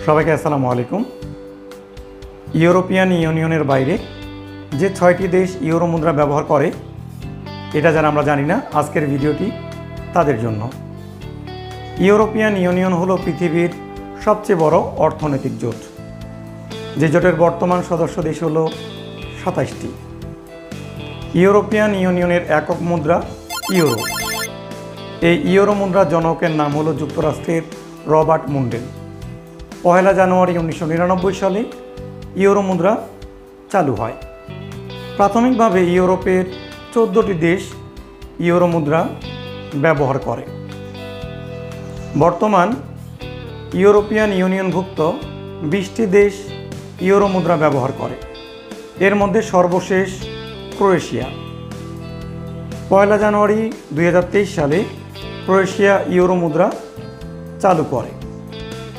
সবাইকে আসসালামু আলাইকুম। ইউরোপিয়ান ইউনিয়নের বাইরে যে 6টি দেশ ইউরো মুদ্রা ব্যবহার করে এটা যারা আমরা জানি না, আজকের ভিডিওটি তাদের জন্য। ইউরোপিয়ান ইউনিয়ন হলো পৃথিবীর সবচেয়ে বড় অর্থনৈতিক জোট। যে জোটের বর্তমান সদস্য দেশ হলো 27টি। ইউরোপিয়ান ইউনিয়নের একক মুদ্রা ইউরো। এই ইউরো মুদ্রার জনকের নাম হলো যুক্তরাষ্ট্রের রবার্ট মুন্ডেল। 1 জানুয়ারি 1999 সালে ইউরো মুদ্রা চালু হয়। প্রাথমিকভাবে ইউরোপের 14টি দেশ ইউরো মুদ্রা ব্যবহার করে। বর্তমান ইউরোপিয়ান ইউনিয়নভুক্ত 20টি দেশ ইউরো মুদ্রা ব্যবহার করে। এর মধ্যে সর্বশেষ ক্রোয়েশিয়া। 1 জানুয়ারি 2023 সালে ক্রোয়েশিয়া ইউরো মুদ্রা চালু করে।